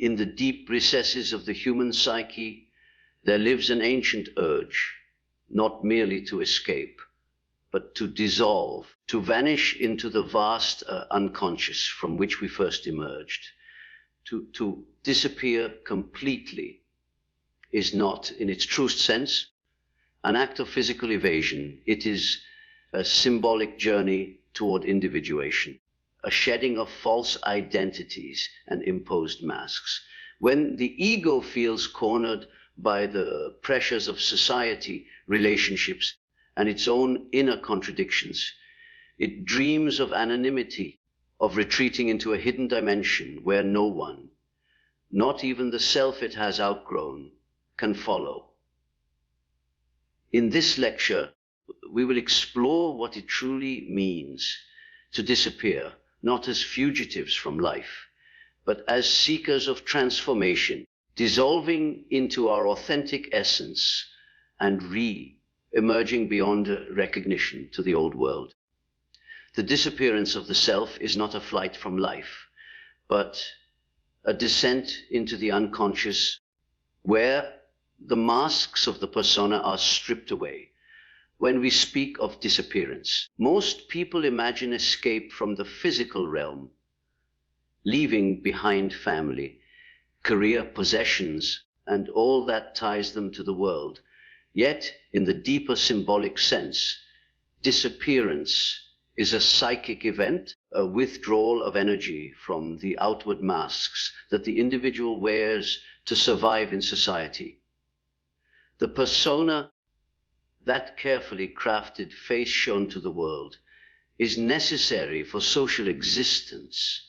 In the deep recesses of the human psyche, there lives an ancient urge, not merely to escape, but to dissolve, to vanish into the vast unconscious from which we first emerged. To disappear completely is not, in its truest sense, an act of physical evasion. It is a symbolic journey toward individuation, a shedding of false identities and imposed masks. When the ego feels cornered by the pressures of society, relationships, and its own inner contradictions, it dreams of anonymity, of retreating into a hidden dimension where no one, not even the self it has outgrown, can follow. In this lecture, we will explore what it truly means to disappear, not as fugitives from life, but as seekers of transformation, dissolving into our authentic essence and re-emerging beyond recognition to the old world. The disappearance of the self is not a flight from life, but a descent into the unconscious, where the masks of the persona are stripped away. When we speak of disappearance, most people imagine escape from the physical realm, leaving behind family, career, possessions, and all that ties them to the world. Yet, in the deeper symbolic sense, disappearance is a psychic event, a withdrawal of energy from the outward masks that the individual wears to survive in society. The persona, that carefully crafted face shown to the world, is necessary for social existence,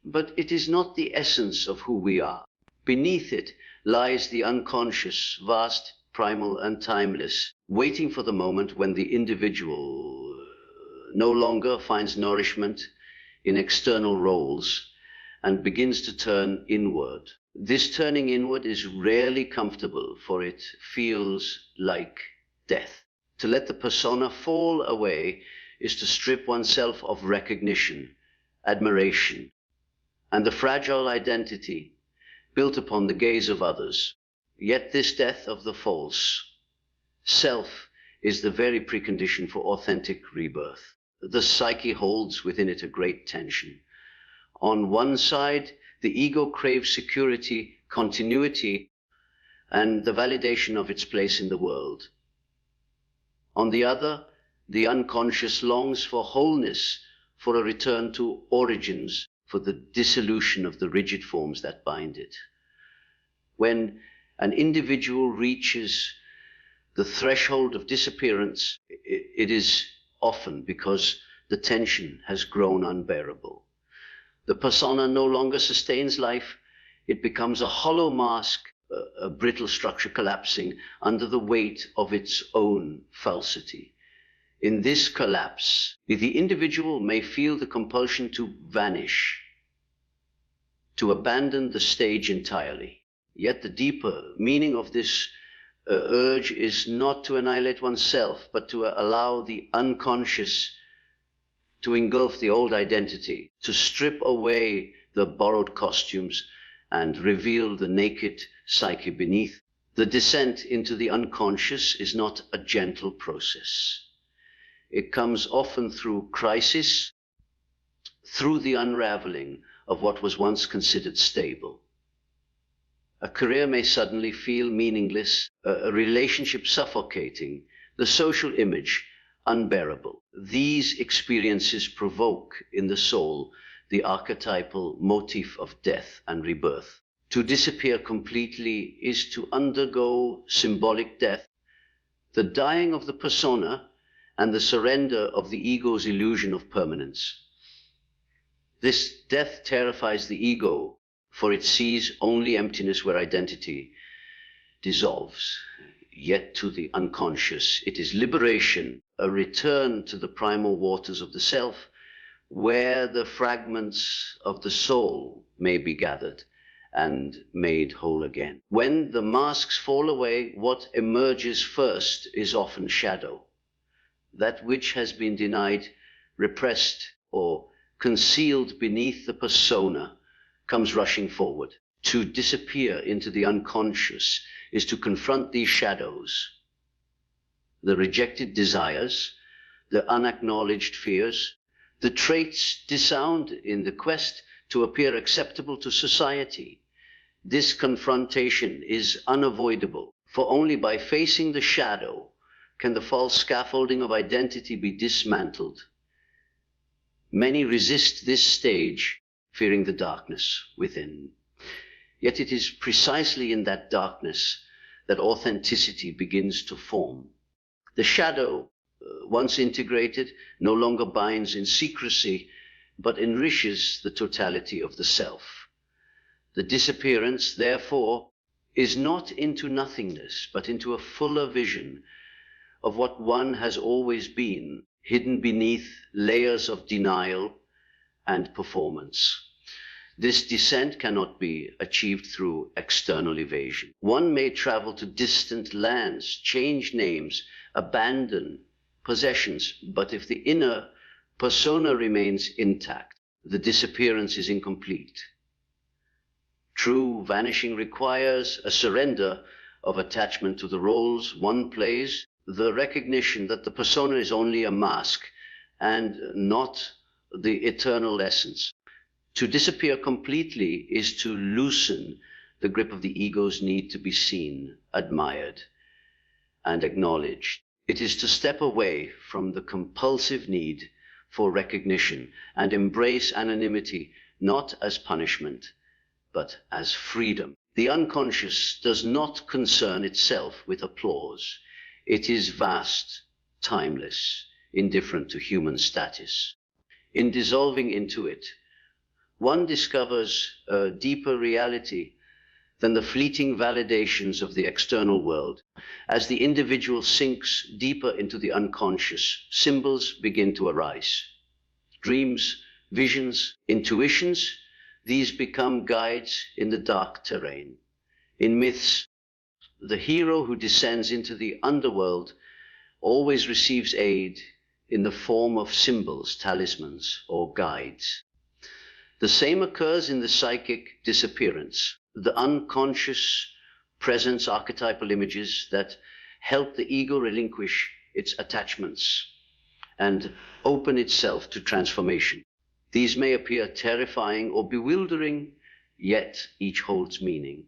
but it is not the essence of who we are. Beneath it lies the unconscious, vast, primal, and timeless, waiting for the moment when the individual no longer finds nourishment in external roles and begins to turn inward. This turning inward is rarely comfortable, for it feels like death. To let the persona fall away is to strip oneself of recognition, admiration, and the fragile identity built upon the gaze of others. Yet this death of the false self is the very precondition for authentic rebirth. The psyche holds within it a great tension. On one side, the ego craves security, continuity, and the validation of its place in the world. On the other, the unconscious longs for wholeness, for a return to origins, for the dissolution of the rigid forms that bind it. When an individual reaches the threshold of disappearance, it is often because the tension has grown unbearable. The persona no longer sustains life. It becomes a hollow mask, a brittle structure collapsing under the weight of its own falsity. In this collapse, the individual may feel the compulsion to vanish, to abandon the stage entirely. Yet the deeper meaning of this urge is not to annihilate oneself, but to allow the unconscious to engulf the old identity, to strip away the borrowed costumes and reveal the naked psyche beneath. The descent into the unconscious is not a gentle process. It comes often through crisis, through the unraveling of what was once considered stable. A career may suddenly feel meaningless, a relationship suffocating, the social image unbearable. These experiences provoke in the soul the archetypal motif of death and rebirth. To disappear completely is to undergo symbolic death, the dying of the persona, and the surrender of the ego's illusion of permanence. This death terrifies the ego, for it sees only emptiness where identity dissolves. Yet to the unconscious, it is liberation, a return to the primal waters of the self, where the fragments of the soul may be gathered and made whole again. When the masks fall away, what emerges first is often shadow. That which has been denied, repressed, or concealed beneath the persona comes rushing forward. To disappear into the unconscious is to confront these shadows, the rejected desires, the unacknowledged fears, the traits disowned in the quest to appear acceptable to society. This confrontation is unavoidable, for only by facing the shadow can the false scaffolding of identity be dismantled. Many resist this stage, fearing the darkness within. Yet it is precisely in that darkness that authenticity begins to form. The shadow, once integrated, no longer binds in secrecy, but enriches the totality of the self. The disappearance, therefore, is not into nothingness, but into a fuller vision of what one has always been, hidden beneath layers of denial and performance. This descent cannot be achieved through external evasion. One may travel to distant lands, change names, abandon possessions, but if the inner persona remains intact, the disappearance is incomplete. True vanishing requires a surrender of attachment to the roles one plays, the recognition that the persona is only a mask and not the eternal essence. To disappear completely is to loosen the grip of the ego's need to be seen, admired, and acknowledged. It is to step away from the compulsive need for recognition and embrace anonymity not as punishment, but as freedom. The unconscious does not concern itself with applause. It is vast, timeless, indifferent to human status. In dissolving into it, one discovers a deeper reality than the fleeting validations of the external world. As the individual sinks deeper into the unconscious, symbols begin to arise. Dreams, visions, intuitions, these become guides in the dark terrain. In myths, the hero who descends into the underworld always receives aid in the form of symbols, talismans, or guides. The same occurs in the psychic disappearance. The unconscious presents archetypal images that help the ego relinquish its attachments and open itself to transformation. These may appear terrifying or bewildering, yet each holds meaning.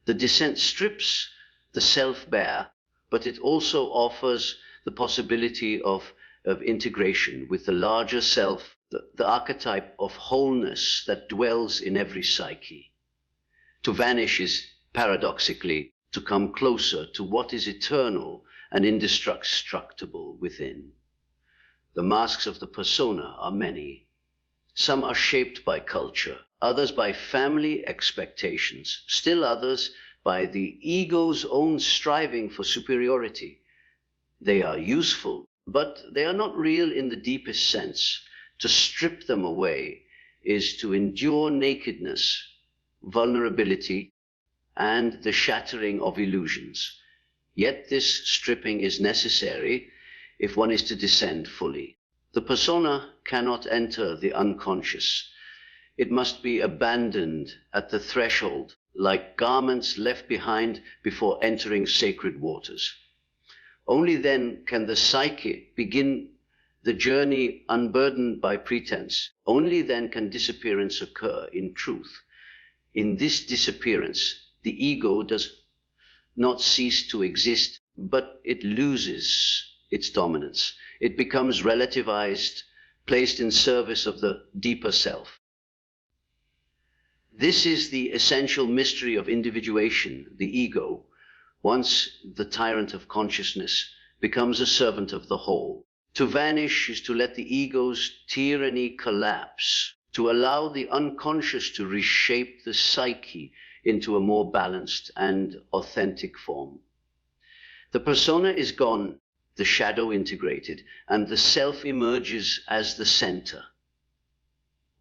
The descent strips the self bare, but it also offers the possibility of integration with the larger self, the archetype of wholeness that dwells in every psyche. To vanish is, paradoxically, to come closer to what is eternal and indestructible within. The masks of the persona are many. Some are shaped by culture, others by family expectations, still others by the ego's own striving for superiority. They are useful, but they are not real in the deepest sense. To strip them away is to endure nakedness, vulnerability, and the shattering of illusions. Yet this stripping is necessary if one is to descend fully. The persona cannot enter the unconscious. It must be abandoned at the threshold, like garments left behind before entering sacred waters. Only then can the psyche begin the journey unburdened by pretense. Only then can disappearance occur in truth. In this disappearance, the ego does not cease to exist, but it loses its dominance. It becomes relativized, placed in service of the deeper self. This is the essential mystery of individuation. The ego, once the tyrant of consciousness, becomes a servant of the whole. To vanish is to let the ego's tyranny collapse, to allow the unconscious to reshape the psyche into a more balanced and authentic form. The persona is gone, the shadow integrated, and the self emerges as the center.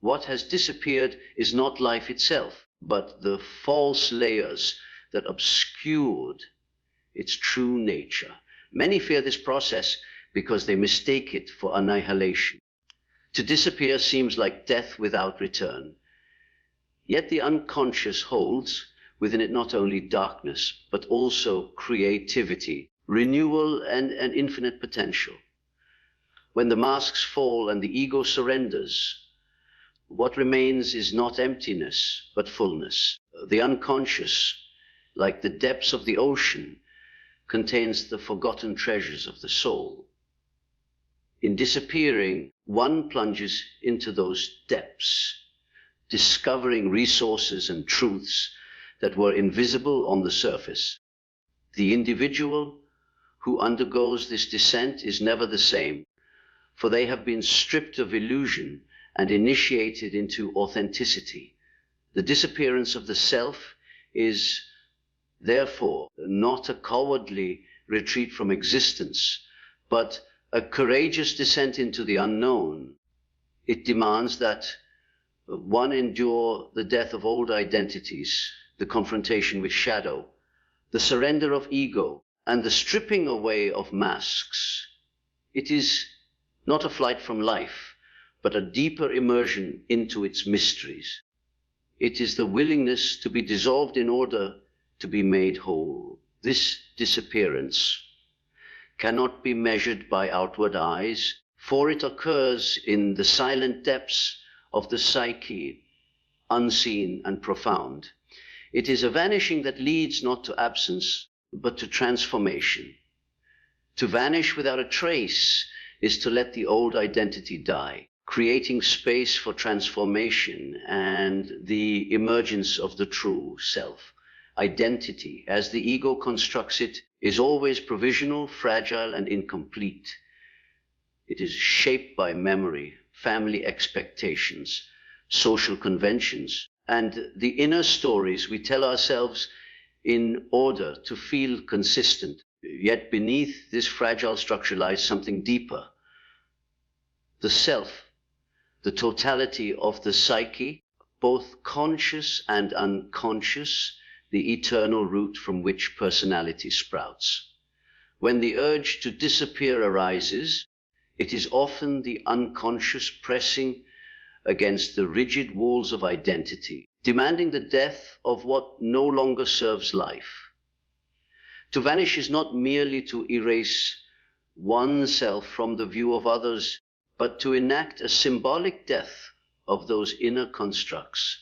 What has disappeared is not life itself, but the false layers that obscured its true nature. Many fear this process because they mistake it for annihilation. To disappear seems like death without return. Yet the unconscious holds within it not only darkness, but also creativity, renewal, and infinite potential. When the masks fall and the ego surrenders, what remains is not emptiness, but fullness. The unconscious, like the depths of the ocean, contains the forgotten treasures of the soul. In disappearing, one plunges into those depths, discovering resources and truths that were invisible on the surface. The individual who undergoes this descent is never the same, for they have been stripped of illusion and initiated into authenticity. The disappearance of the self is therefore not a cowardly retreat from existence, but a courageous descent into the unknown. It demands that one endure the death of old identities, the confrontation with shadow, the surrender of ego, and the stripping away of masks. It is not a flight from life, but a deeper immersion into its mysteries. It is the willingness to be dissolved in order to be made whole. This disappearance cannot be measured by outward eyes, for it occurs in the silent depths of the psyche, unseen and profound. It is a vanishing that leads not to absence, but to transformation. To vanish without a trace is to let the old identity die, creating space for transformation and the emergence of the true self. Identity, as the ego constructs it, is always provisional, fragile, and incomplete. It is shaped by memory, family expectations, social conventions, and the inner stories we tell ourselves in order to feel consistent. Yet beneath this fragile structure lies something deeper. The self, the totality of the psyche, both conscious and unconscious, the eternal root from which personality sprouts. When the urge to disappear arises, it is often the unconscious pressing against the rigid walls of identity, demanding the death of what no longer serves life. To vanish is not merely to erase oneself from the view of others, but to enact a symbolic death of those inner constructs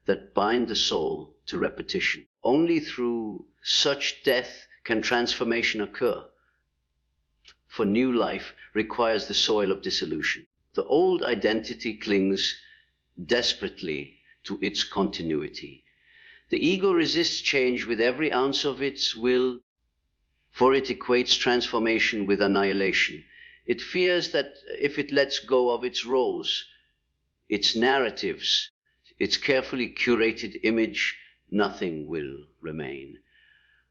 that bind the soul to repetition. Only through such death can transformation occur, for new life requires the soil of dissolution. The old identity clings desperately to its continuity. The ego resists change with every ounce of its will, for it equates transformation with annihilation. It fears that if it lets go of its roles, its narratives, its carefully curated image, nothing will remain.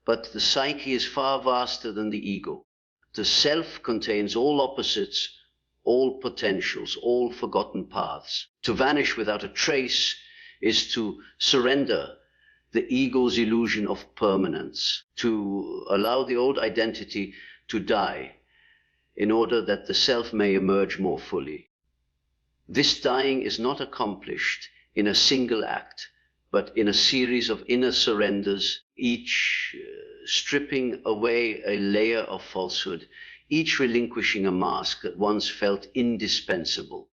But the psyche is far vaster than the ego. The self contains all opposites, all potentials, all forgotten paths. To vanish without a trace is to surrender the ego's illusion of permanence, to allow the old identity to die in order that the self may emerge more fully. This dying is not accomplished in a single act, but in a series of inner surrenders, each stripping away a layer of falsehood, each relinquishing a mask that once felt indispensable.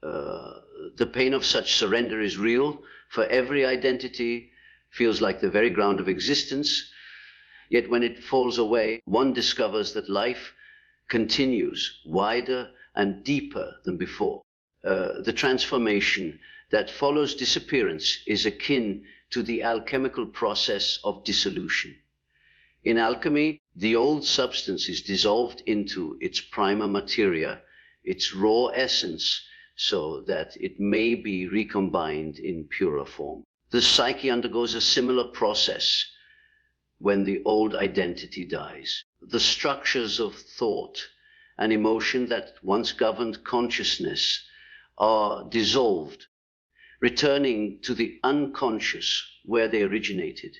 The pain of such surrender is real, for every identity feels like the very ground of existence, yet when it falls away, one discovers that life continues wider and deeper than before. The transformation that follows disappearance is akin to the alchemical process of dissolution. In alchemy, the old substance is dissolved into its prima materia, its raw essence, so that it may be recombined in purer form. The psyche undergoes a similar process when the old identity dies. The structures of thought and emotion that once governed consciousness are dissolved, returning to the unconscious where they originated.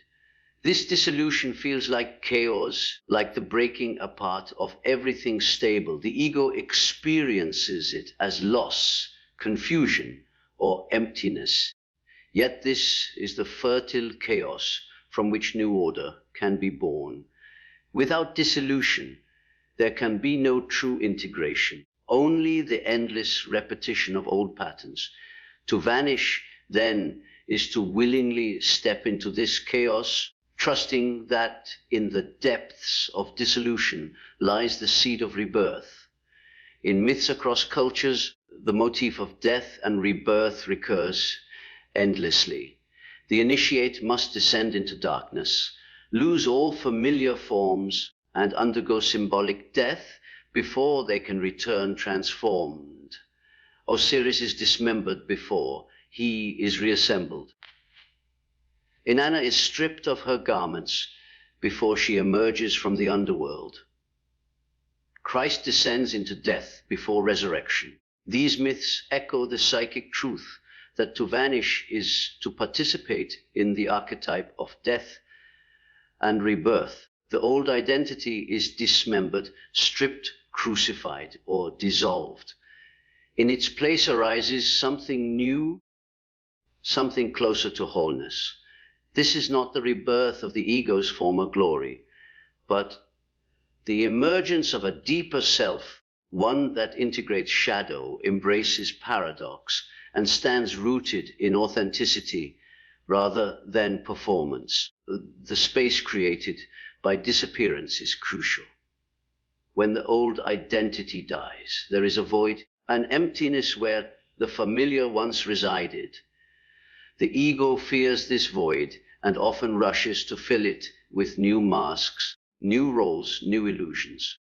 This dissolution feels like chaos, like the breaking apart of everything stable. The ego experiences it as loss, confusion, or emptiness. Yet this is the fertile chaos from which new order can be born. Without dissolution, there can be no true integration, only the endless repetition of old patterns. To vanish, then, is to willingly step into this chaos, trusting that in the depths of dissolution lies the seed of rebirth. In myths across cultures, the motif of death and rebirth recurs endlessly. The initiate must descend into darkness, lose all familiar forms, and undergo symbolic death before they can return transformed. Osiris is dismembered before he is reassembled. Inanna is stripped of her garments before she emerges from the underworld. Christ descends into death before resurrection. These myths echo the psychic truth that to vanish is to participate in the archetype of death and rebirth. The old identity is dismembered, stripped, crucified, or dissolved. In its place arises something new, something closer to wholeness. This is not the rebirth of the ego's former glory, but the emergence of a deeper self, one that integrates shadow, embraces paradox, and stands rooted in authenticity rather than performance. The space created by disappearance is crucial. When the old identity dies, there is a void, an emptiness where the familiar once resided. The ego fears this void and often rushes to fill it with new masks, new roles, new illusions.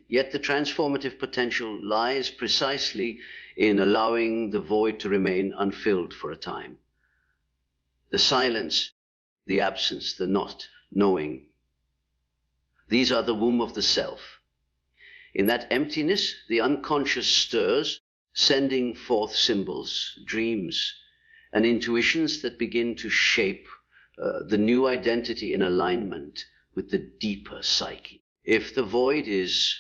Yet the transformative potential lies precisely in allowing the void to remain unfilled for a time. The silence, the absence, the not knowing. These are the womb of the self. In that emptiness, the unconscious stirs, sending forth symbols, dreams, and intuitions that begin to shape the new identity in alignment with the deeper psyche. If the void is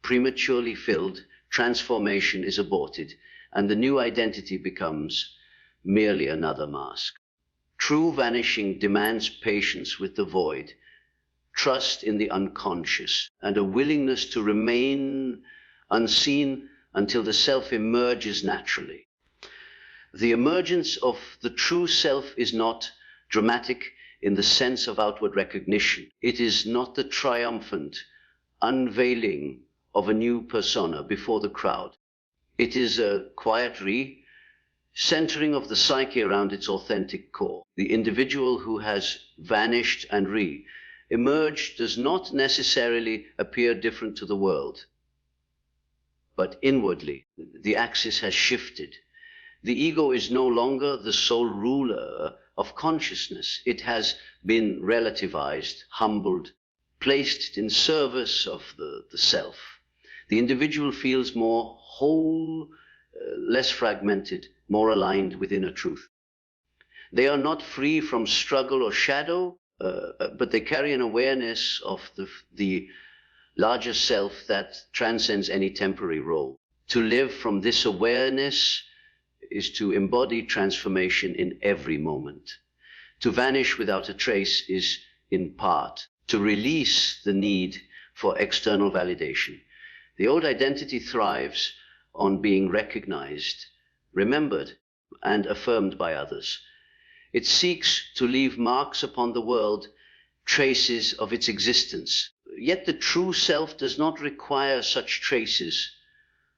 prematurely filled, transformation is aborted, and the new identity becomes merely another mask. True vanishing demands patience with the void, trust in the unconscious, and a willingness to remain unseen until the self emerges naturally. The emergence of the true self is not dramatic in the sense of outward recognition. It is not the triumphant unveiling of a new persona before the crowd. It is a quiet centering of the psyche around its authentic core. The individual who has vanished and emerged does not necessarily appear different to the world, but inwardly the axis has shifted. The ego is no longer the sole ruler of consciousness. It has been relativized, humbled, placed in service of the self. The individual feels more whole, less fragmented, more aligned within a truth. They are not free from struggle or shadow, but they carry an awareness of the larger self that transcends any temporary role. To live from this awareness is to embody transformation in every moment. To vanish without a trace is, in part, to release the need for external validation. The old identity thrives on being recognized, remembered, and affirmed by others. It seeks to leave marks upon the world, traces of its existence. Yet the true self does not require such traces,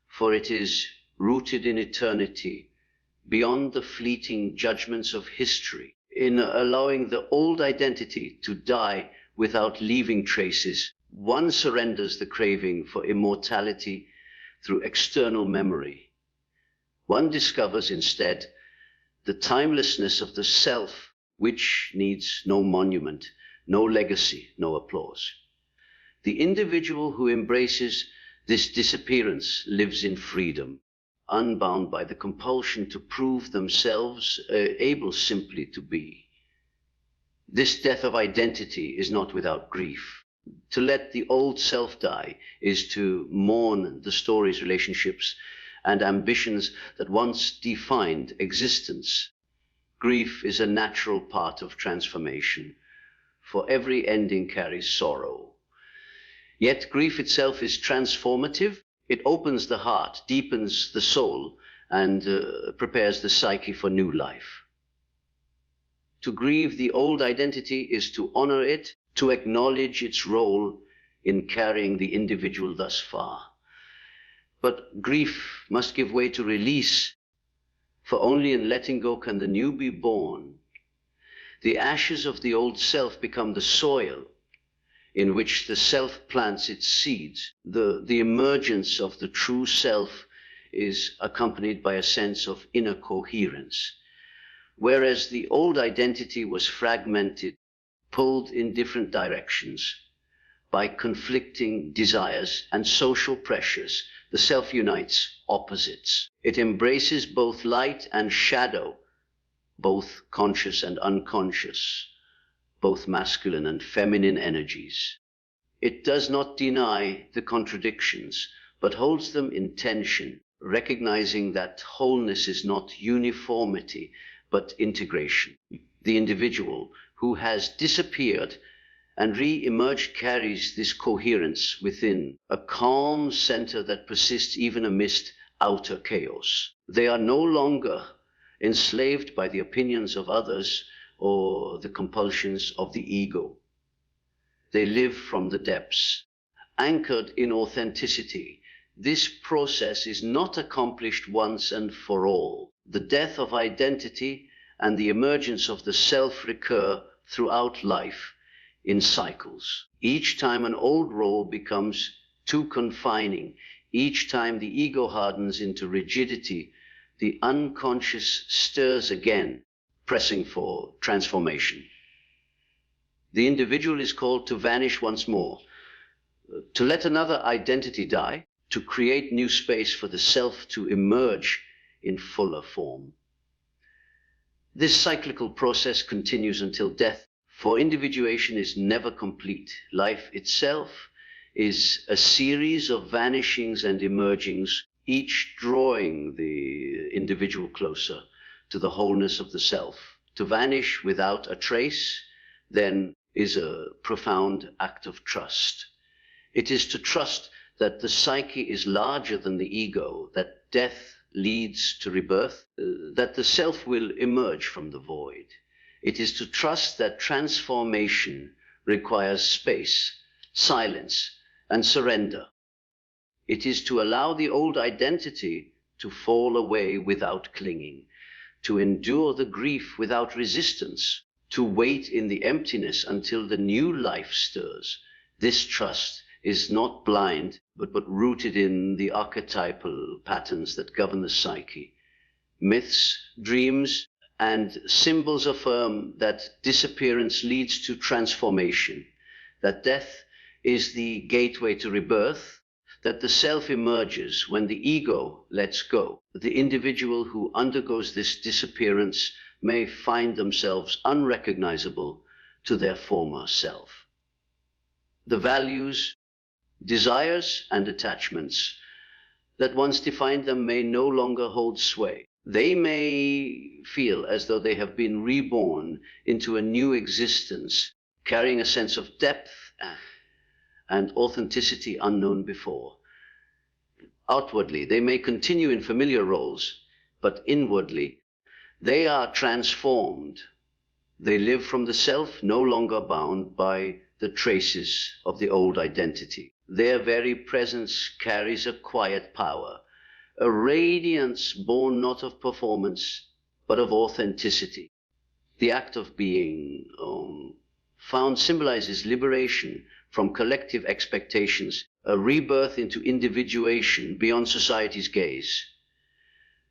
for it is rooted in eternity, beyond the fleeting judgments of history. In allowing the old identity to die without leaving traces, one surrenders the craving for immortality through external memory. One discovers instead the timelessness of the self, which needs no monument, no legacy, no applause. The individual who embraces this disappearance lives in freedom, unbound by the compulsion to prove themselves able simply to be. This death of identity is not without grief. To let the old self die is to mourn the stories, relationships, and ambitions that once defined existence. Grief is a natural part of transformation, for every ending carries sorrow. Yet grief itself is transformative. It opens the heart, deepens the soul, and prepares the psyche for new life. To grieve the old identity is to honor it, to acknowledge its role in carrying the individual thus far. But grief must give way to release, for only in letting go can the new be born. The ashes of the old self become the soil in which the self plants its seeds. The emergence of the true self is accompanied by a sense of inner coherence. Whereas the old identity was fragmented, pulled in different directions by conflicting desires and social pressures, the self unites opposites. It embraces both light and shadow, both conscious and unconscious, both masculine and feminine energies. It does not deny the contradictions, but holds them in tension, recognizing that wholeness is not uniformity, but integration. The individual who has disappeared and re-emerged carries this coherence within, a calm center that persists even amidst outer chaos. They are no longer enslaved by the opinions of others or the compulsions of the ego. They live from the depths, anchored in authenticity. This process is not accomplished once and for all. The death of identity and the emergence of the self recur throughout life in cycles. Each time an old role becomes too confining, each time the ego hardens into rigidity, the unconscious stirs again, pressing for transformation. The individual is called to vanish once more, to let another identity die, to create new space for the self to emerge in fuller form. This cyclical process continues until death, for individuation is never complete. Life itself is a series of vanishings and emergings, each drawing the individual closer to the wholeness of the self. To vanish without a trace, then, is a profound act of trust. It is to trust that the psyche is larger than the ego, that death leads to rebirth, that the self will emerge from the void. It is to trust that transformation requires space, silence, and surrender. It is to allow the old identity to fall away without clinging, to endure the grief without resistance, to wait in the emptiness until the new life stirs. This trust is not blind, but rooted in the archetypal patterns that govern the psyche. Myths, dreams, and symbols affirm that disappearance leads to transformation, that death is the gateway to rebirth, that the self emerges when the ego lets go. The individual who undergoes this disappearance may find themselves unrecognizable to their former self. The values, desires, and attachments that once defined them may no longer hold sway. They may feel as though they have been reborn into a new existence, carrying a sense of depth and authenticity unknown before. Outwardly, they may continue in familiar roles, but inwardly, they are transformed. They live from the self, no longer bound by the traces of the old identity. Their very presence carries a quiet power, a radiance born not of performance, but of authenticity. The act of being found symbolizes liberation from collective expectations, a rebirth into individuation beyond society's gaze.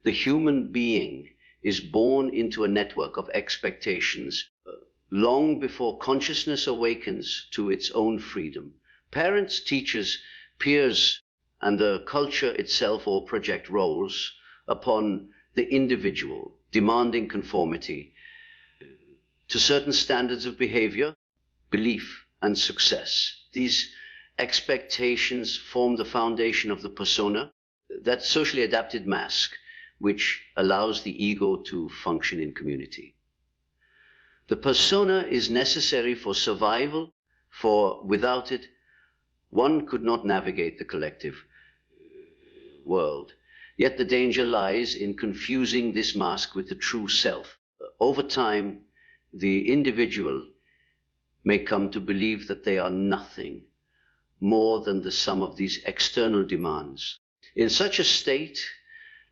The human being is born into a network of expectations long before consciousness awakens to its own freedom. Parents, teachers, peers, and the culture itself all project roles upon the individual, demanding conformity to certain standards of behavior, belief, and success. These expectations form the foundation of the persona, that socially adapted mask, which allows the ego to function in community. The persona is necessary for survival, for without it, one could not navigate the collective world. Yet the danger lies in confusing this mask with the true self. Over time, the individual may come to believe that they are nothing more than the sum of these external demands. In such a state,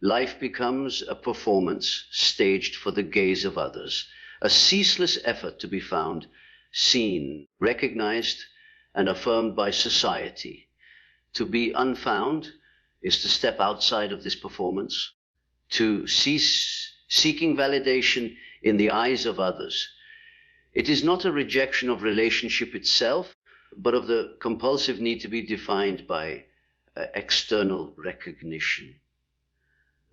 life becomes a performance staged for the gaze of others, a ceaseless effort to be found, seen, recognized, and affirmed by society. To be unfound is to step outside of this performance, to cease seeking validation in the eyes of others. It is not a rejection of relationship itself, but of the compulsive need to be defined by external recognition.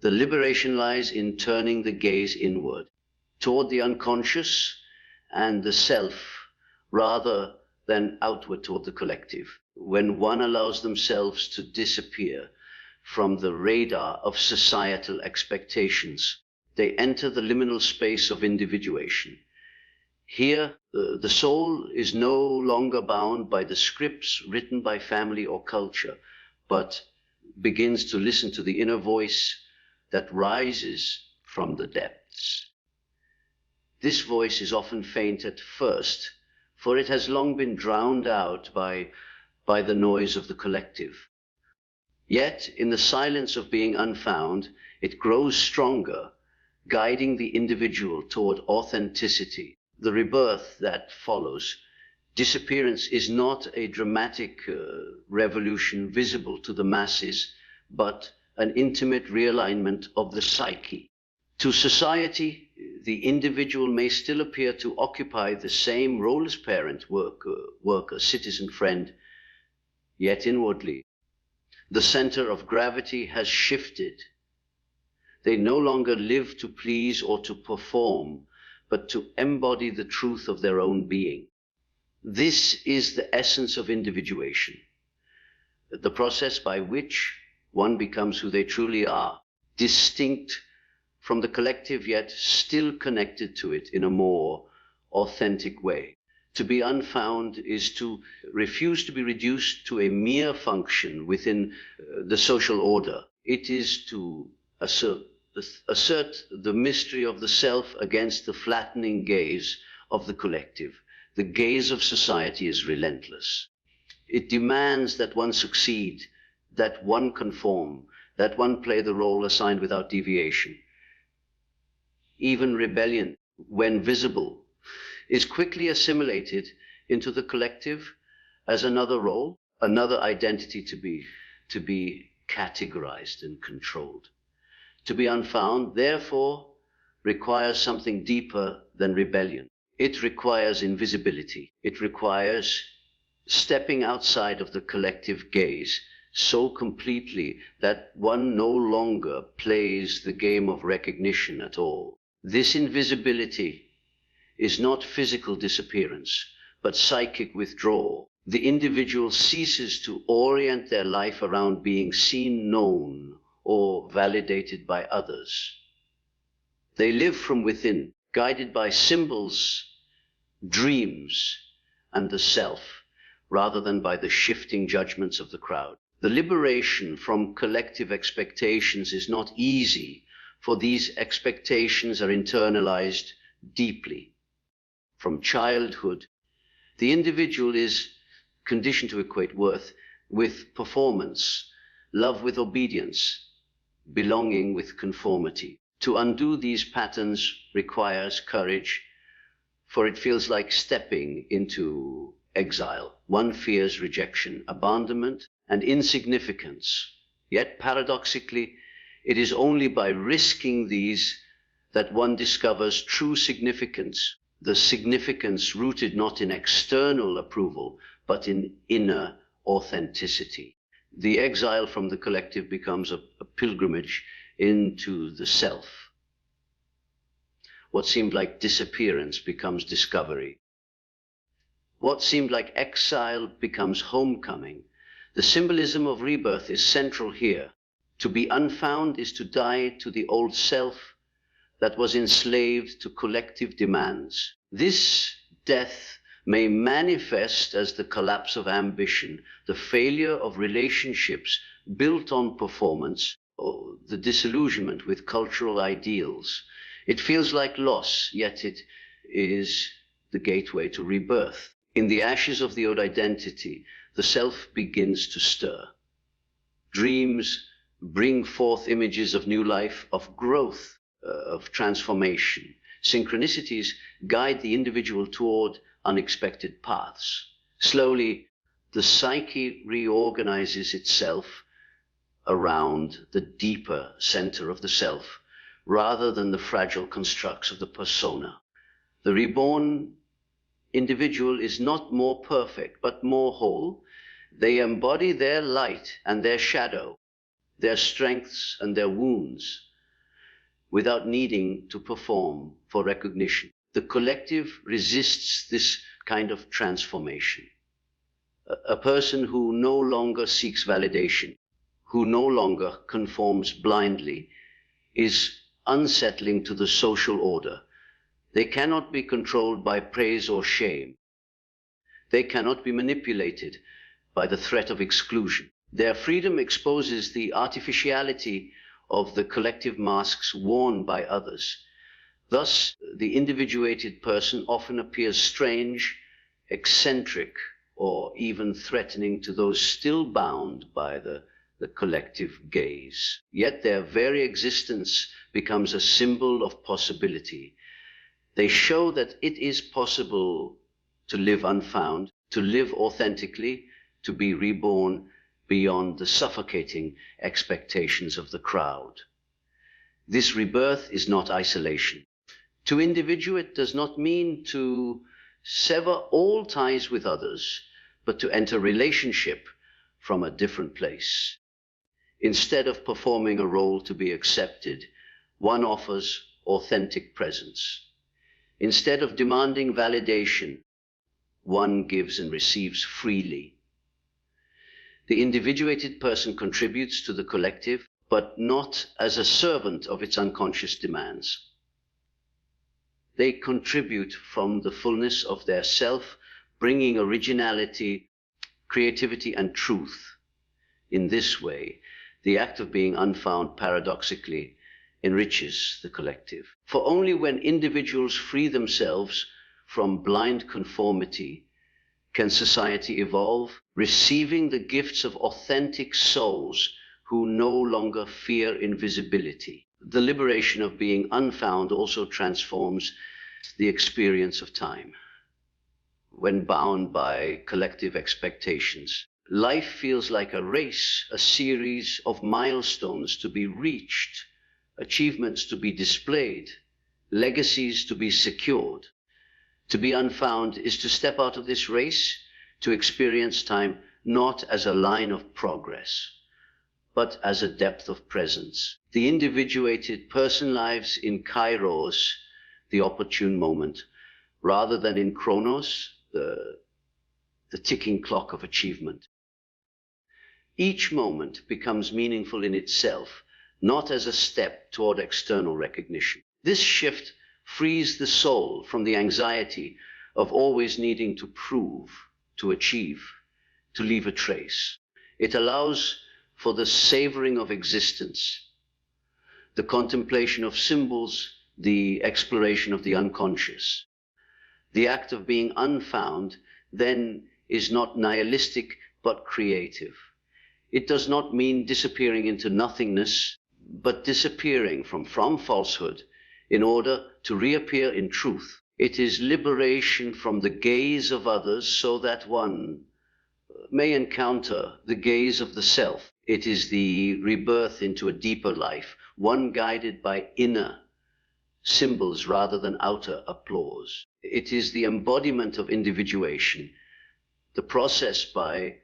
The liberation lies in turning the gaze inward, toward the unconscious and the self, rather than outward toward the collective. When one allows themselves to disappear from the radar of societal expectations, they enter the liminal space of individuation. Here, the soul is no longer bound by the scripts written by family or culture, but begins to listen to the inner voice that rises from the depths. This voice is often faint at first, for it has long been drowned out by the noise of the collective. Yet, in the silence of being unfound, it grows stronger, guiding the individual toward authenticity. The rebirth that follows. Disappearance is not a dramatic revolution visible to the masses, but an intimate realignment of the psyche. To society, the individual may still appear to occupy the same role as parent, worker, citizen, friend, yet inwardly, the center of gravity has shifted. They no longer live to please or to perform, but to embody the truth of their own being. This is the essence of individuation, the process by which one becomes who they truly are, distinct from the collective, yet still connected to it in a more authentic way. To be unfound is to refuse to be reduced to a mere function within the social order. It is to assert the mystery of the self against the flattening gaze of the collective. The gaze of society is relentless. It demands that one succeed, that one conform, that one play the role assigned without deviation. Even rebellion, when visible, is quickly assimilated into the collective as another role, another identity to be categorized and controlled. To be unfound, therefore, requires something deeper than rebellion. It requires invisibility. It requires stepping outside of the collective gaze so completely that one no longer plays the game of recognition at all. This invisibility is not physical disappearance, but psychic withdrawal. The individual ceases to orient their life around being seen, known, or validated by others. They live from within, guided by symbols, dreams, and the self, rather than by the shifting judgments of the crowd. The liberation from collective expectations is not easy, for these expectations are internalized deeply. From childhood, the individual is conditioned to equate worth with performance, love with obedience, belonging with conformity. To undo these patterns requires courage, for it feels like stepping into exile. One fears rejection, abandonment, and insignificance. Yet paradoxically, it is only by risking these that one discovers true significance, the significance rooted not in external approval, but in inner authenticity. The exile from the collective becomes a pilgrimage into the self. What seemed like disappearance becomes discovery. What seemed like exile becomes homecoming. The symbolism of rebirth is central here. To be unfound is to die to the old self that was enslaved to collective demands. This death may manifest as the collapse of ambition, the failure of relationships built on performance, or the disillusionment with cultural ideals. It feels like loss, yet it is the gateway to rebirth. In the ashes of the old identity, the self begins to stir. Dreams bring forth images of new life, of growth, of transformation. Synchronicities guide the individual toward unexpected paths. Slowly, the psyche reorganizes itself around the deeper center of the self, rather than the fragile constructs of the persona. The reborn individual is not more perfect, but more whole. They embody their light and their shadow, their strengths and their wounds, without needing to perform for recognition. The collective resists this kind of transformation. A person who no longer seeks validation, who no longer conforms blindly, is unsettling to the social order. They cannot be controlled by praise or shame. They cannot be manipulated by the threat of exclusion. Their freedom exposes the artificiality of the collective masks worn by others. Thus, the individuated person often appears strange, eccentric, or even threatening to those still bound by the collective gaze. Yet their very existence becomes a symbol of possibility. They show that it is possible to live unfound, to live authentically, to be reborn beyond the suffocating expectations of the crowd. This rebirth is not isolation. To individuate does not mean to sever all ties with others, but to enter relationship from a different place. Instead of performing a role to be accepted, one offers authentic presence. Instead of demanding validation, one gives and receives freely. The individuated person contributes to the collective, but not as a servant of its unconscious demands. They contribute from the fullness of their self, bringing originality, creativity, and truth. In this way, the act of being unfound paradoxically enriches the collective. For only when individuals free themselves from blind conformity can society evolve, receiving the gifts of authentic souls who no longer fear invisibility. The liberation of being unfound also transforms the experience of time. When bound by collective expectations, life feels like a race, a series of milestones to be reached, achievements to be displayed, legacies to be secured. To be unfound is to step out of this race, to experience time not as a line of progress, but as a depth of presence. The individuated person lives in kairos, the opportune moment, rather than in chronos, the ticking clock of achievement. Each moment becomes meaningful in itself, not as a step toward external recognition. This shift frees the soul from the anxiety of always needing to prove, to achieve, to leave a trace. It allows for the savoring of existence, the contemplation of symbols, the exploration of the unconscious. The act of being unfound then is not nihilistic but creative. It does not mean disappearing into nothingness, but disappearing from falsehood in order to reappear in truth. It is liberation from the gaze of others so that one may encounter the gaze of the self. It is the rebirth into a deeper life, one guided by inner symbols rather than outer applause. It is the embodiment of individuation, the process by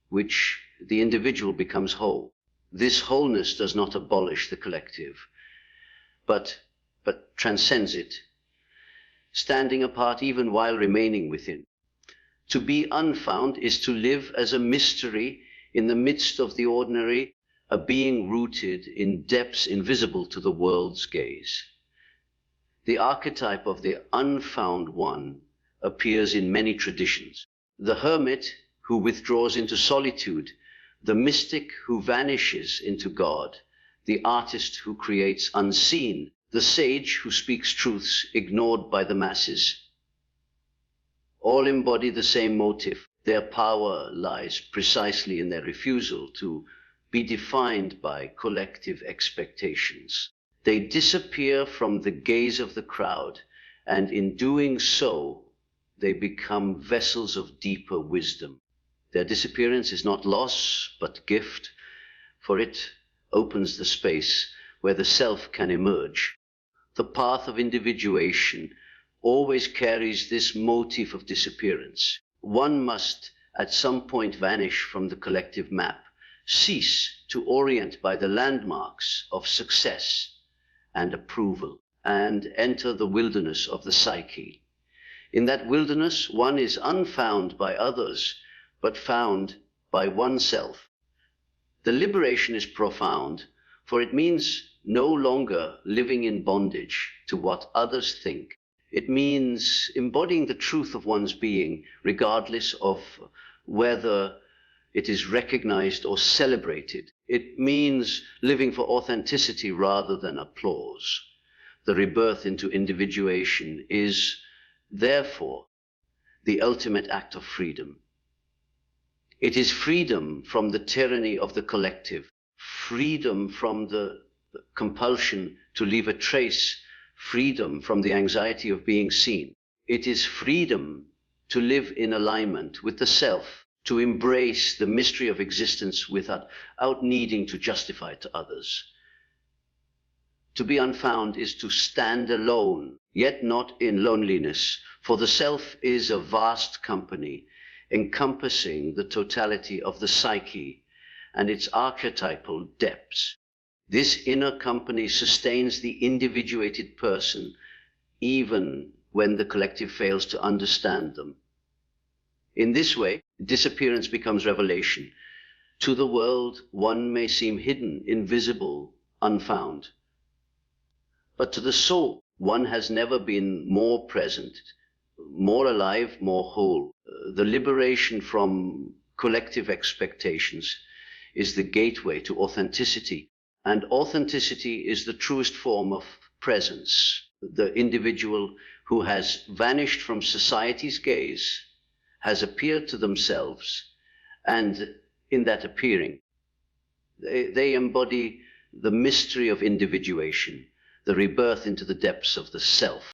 which the individual becomes whole. This wholeness does not abolish the collective, but transcends it, standing apart even while remaining within. To be unfound is to live as a mystery in the midst of the ordinary, a being rooted in depths invisible to the world's gaze. The archetype of the unfound one appears in many traditions. The hermit who withdraws into solitude, the mystic who vanishes into God, the artist who creates unseen, the sage who speaks truths ignored by the masses. All embody the same motive. Their power lies precisely in their refusal to be defined by collective expectations. They disappear from the gaze of the crowd, and in doing so, they become vessels of deeper wisdom. Their disappearance is not loss, but gift, for it opens the space where the self can emerge. The path of individuation always carries this motif of disappearance. One must at some point vanish from the collective map, cease to orient by the landmarks of success and approval, and enter the wilderness of the psyche. In that wilderness, one is unfound by others, but found by oneself. The liberation is profound, for it means no longer living in bondage to what others think. It means embodying the truth of one's being, regardless of whether it is recognized or celebrated. It means living for authenticity rather than applause. The rebirth into individuation is, therefore, the ultimate act of freedom. It is freedom from the tyranny of the collective, freedom from the compulsion to leave a trace, freedom from the anxiety of being seen. It is freedom to live in alignment with the self, to embrace the mystery of existence without needing to justify it to others. To be unfound is to stand alone, yet not in loneliness, for the self is a vast company, encompassing the totality of the psyche and its archetypal depths. This inner company sustains the individuated person, even when the collective fails to understand them. In this way, disappearance becomes revelation. To the world, one may seem hidden, invisible, unfound. But to the soul, one has never been more present, more alive, more whole. The liberation from collective expectations is the gateway to authenticity, and authenticity is the truest form of presence. The individual who has vanished from society's gaze has appeared to themselves, and in that appearing, they embody the mystery of individuation, the rebirth into the depths of the self.